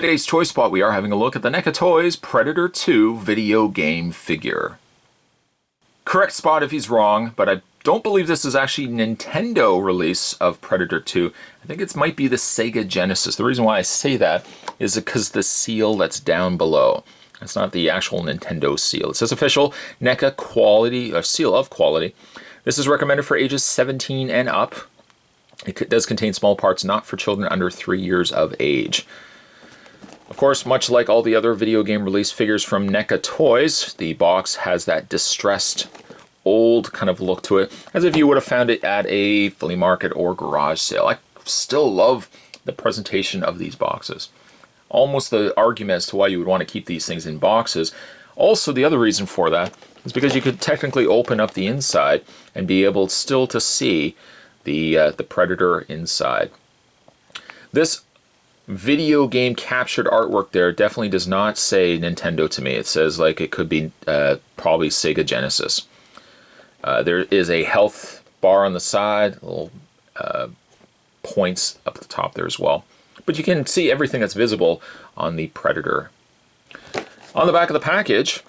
today's Toy Spot, we are having a look at the NECA Toys Predator 2 video game figure. Correct spot if he's wrong, but I don't believe this is actually Nintendo release of Predator 2. I think it might be the Sega Genesis. The reason why I say that is because the seal that's down below. It's not the actual Nintendo seal. It says official NECA quality, or seal of quality. This is recommended for ages 17 and up. It does contain small parts not for children under 3 years of age. Of course, much like all the other video game release figures from NECA Toys, the box has that distressed, old kind of look to it, as if you would have found it at a flea market or garage sale. I still love the presentation of these boxes. Almost the argument as to why you would want to keep these things in boxes. Also, the other reason for that is because you could technically open up the inside and be able still to see the Predator inside. This video game captured artwork there definitely does not say Nintendo to me. It says like it could be probably Sega Genesis. There is a health bar on the side, little points up the top there as well. But you can see everything that's visible on the Predator. On the back of the package,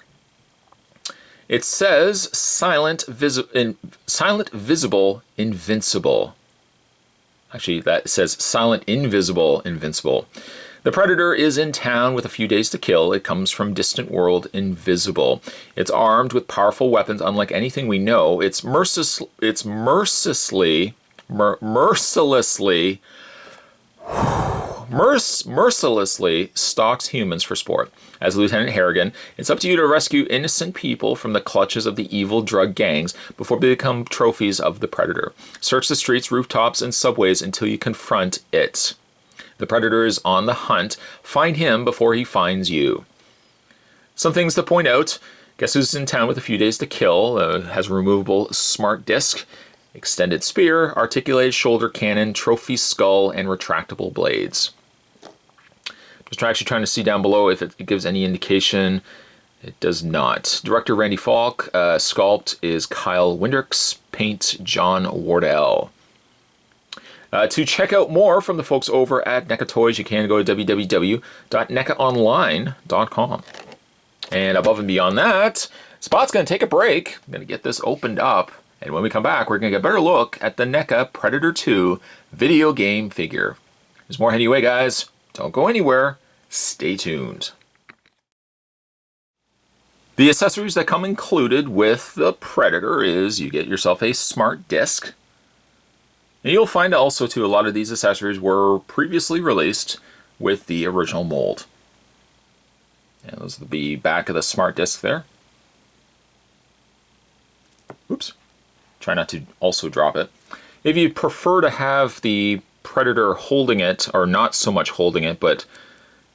it says silent, visible, invincible. Actually, that says silent, invisible, invincible. The Predator is in town with a few days to kill. It comes from distant world, invisible. It's armed with powerful weapons unlike anything we know. It's mercilessly stalks humans for sport. As Lieutenant Harrigan, it's up to you to rescue innocent people from the clutches of the evil drug gangs before they become trophies of the Predator. Search the streets, rooftops, and subways until you confront it. The Predator is on the hunt. Find him before he finds you. Some things to point out. Guess who's in town with a few days to kill? Has a removable smart disc, extended spear, articulated shoulder cannon, trophy skull, and retractable blades. Just actually trying to see down below if it gives any indication. It does not. Director Randy Falk. Sculpt is Kyle Windricks. Paint John Wardell. To check out more from the folks over at NECA Toys, you can go to www.necaonline.com. And above and beyond that, Spot's going to take a break. I'm going to get this opened up. And when we come back, we're going to get a better look at the NECA Predator 2 video game figure. There's more heading away, guys. Don't go anywhere. Stay tuned. The accessories that come included with the Predator is you get yourself a smart disc. And you'll find also, too, a lot of these accessories were previously released with the original mold. And those are the back of the smart disc there. Oops. Try not to also drop it. If you prefer to have the Predator holding it, or not so much holding it, but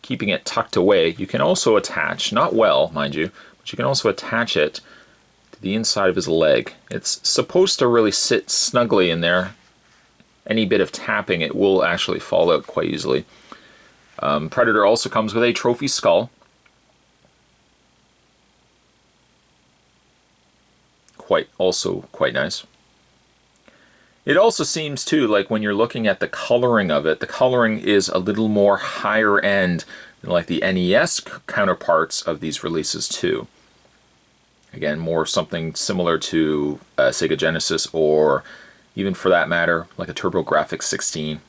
keeping it tucked away, you can also attach, not well, mind you, but you can also attach it to the inside of his leg. It's supposed to really sit snugly in there. Any bit of tapping, it will actually fall out quite easily. Predator also comes with a trophy skull. Also quite nice. It also seems too like when you're looking at the coloring of it, the coloring is a little more higher end than like the NES counterparts of these releases too. Again, more something similar to Sega Genesis, or even for that matter, like a TurboGrafx 16.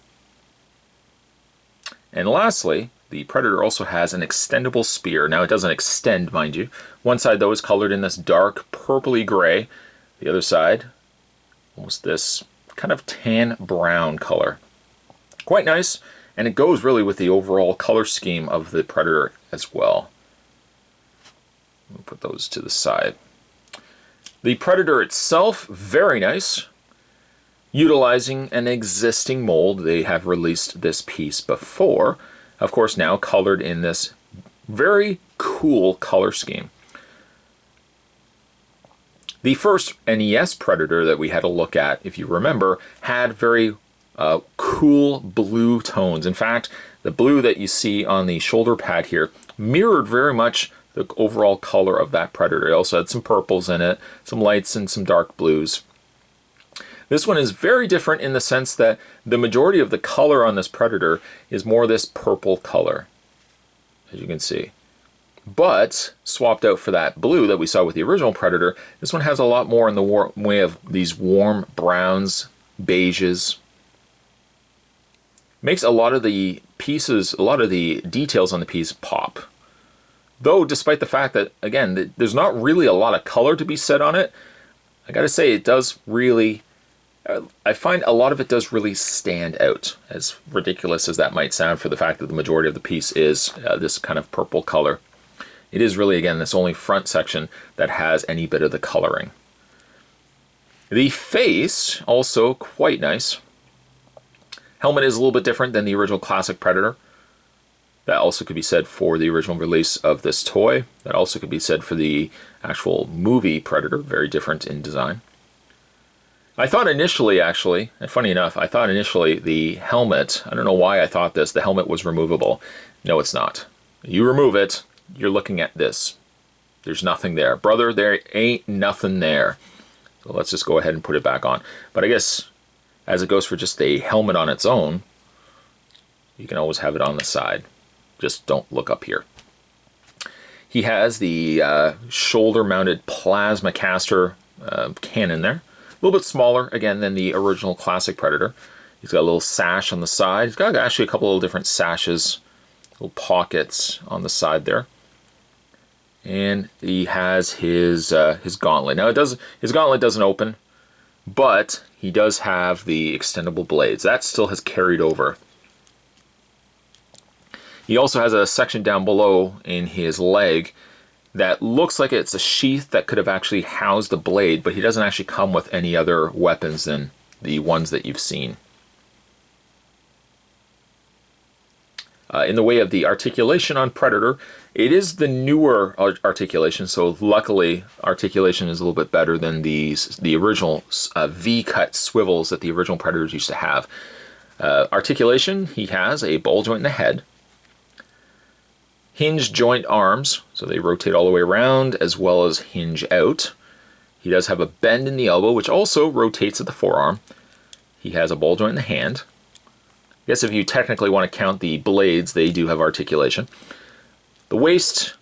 And lastly, the Predator also has an extendable spear. Now it doesn't extend, mind you. One side though is colored in this dark purpley gray. The other side, almost this kind of tan brown color. Quite nice, and it goes really with the overall color scheme of the Predator as well. We'll put those to the side. The Predator itself, very nice. Utilizing an existing mold, they have released this piece before. Of course, now colored in this very cool color scheme. The first NES Predator that we had a look at, if you remember, had very cool blue tones. In fact, the blue that you see on the shoulder pad here mirrored very much the overall color of that Predator. It also had some purples in it, some lights, and some dark blues. This one is very different in the sense that the majority of the color on this Predator is more this purple color. as you can see. But swapped out for that blue that we saw with the original Predator, this one has a lot more in the way of these warm browns, beiges. Makes a lot of the pieces, a lot of the details on the piece pop. Though, despite the fact that, again, there's not really a lot of color to be said on it, I gotta say it does really, I find a lot of it does really stand out, as ridiculous as that might sound for the fact that the majority of the piece is this kind of purple color. It is really, again, this only front section that has any bit of the coloring. The face, also quite nice. Helmet is a little bit different than the original classic Predator. That also could be said for the original release of this toy. That also could be said for the actual movie Predator, very different in design. I thought initially, actually, and funny enough, I thought initially the helmet, I don't know why I thought this, the helmet was removable. No, it's not. You remove it, you're looking at this. There's nothing there. Brother, there ain't nothing there. So let's just go ahead and put it back on. But I guess as it goes for just a helmet on its own, you can always have it on the side. Just don't look up here. He has the shoulder-mounted plasma caster cannon there. A little bit smaller, again, than the original classic Predator. He's got a little sash on the side. He's got actually a couple of different sashes, little pockets on the side there. And he has his gauntlet. Now, his gauntlet doesn't open, but he does have the extendable blades. That still has carried over. He also has a section down below in his leg that looks like it's a sheath that could have actually housed the blade, but he doesn't actually come with any other weapons than the ones that you've seen. In the way of the articulation on Predator, it is the newer articulation, so luckily articulation is a little bit better than the original V-cut swivels that the original Predators used to have. Articulation, he has a ball joint in the head, hinge joint arms, so they rotate all the way around as well as hinge out. He does have a bend in the elbow, which also rotates at the forearm. He has a ball joint in the hand. I guess if you technically want to count the blades, they do have articulation. The waist,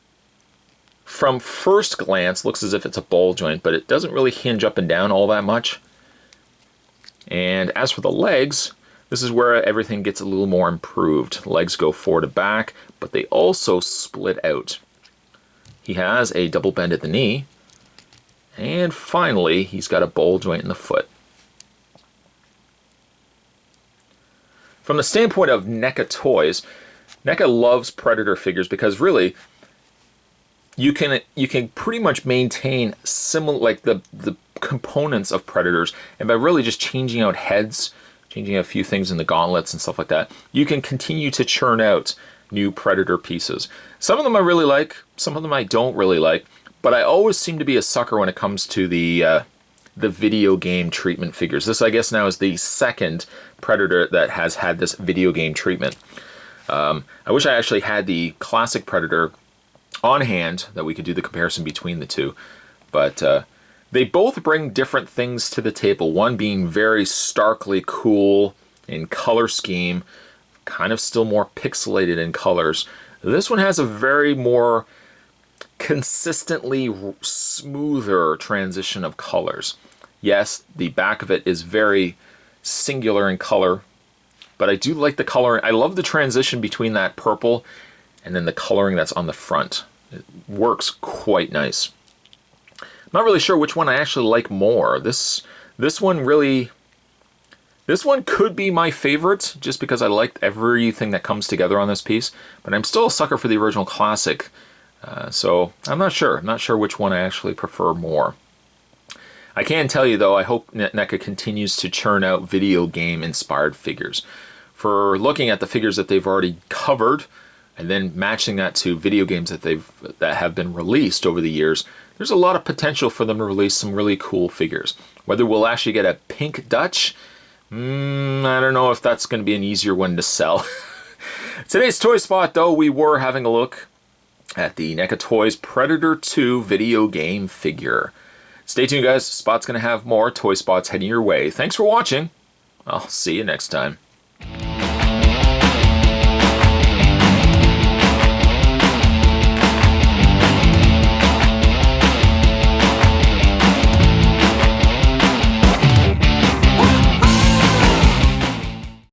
from first glance, looks as if it's a ball joint, but it doesn't really hinge up and down all that much. And as for the legs, this is where everything gets a little more improved. Legs go forward to back, but they also split out. He has a double bend at the knee, and finally, he's got a ball joint in the foot. From the standpoint of NECA toys, NECA loves Predator figures because really, you can pretty much maintain similar, like the components of Predators, and by really just changing out heads, changing a few things in the gauntlets and stuff like that, you can continue to churn out new Predator pieces. Some of them I really like, some of them I don't really like, but I always seem to be a sucker when it comes to the video game treatment figures. This, I guess, now is the second Predator that has had this video game treatment. I wish I actually had the classic Predator on hand that we could do the comparison between the two, but they both bring different things to the table. One being very starkly cool in color scheme, kind of still more pixelated in colors. This one has a very more consistently smoother transition of colors. Yes, the back of it is very singular in color, but I do like the color. I love the transition between that purple and then the coloring that's on the front. It works quite nice. I'm not really sure which one I actually like more. This one could be my favorite just because I liked everything that comes together on this piece, but I'm still a sucker for the original classic. So I'm not sure. I'm not sure which one I actually prefer more. I can tell you though, I hope NECA continues to churn out video game inspired figures. For looking at the figures that they've already covered and then matching that to video games that have been released over the years, there's a lot of potential for them to release some really cool figures. Whether we'll actually get a Pink Dutch, I don't know if that's going to be an easier one to sell. Today's Toy Spot though, we were having a look at the NECA Toys Predator 2 video game figure. Stay tuned guys, Spot's going to have more Toy Spots heading your way. Thanks for watching. I'll see you next time.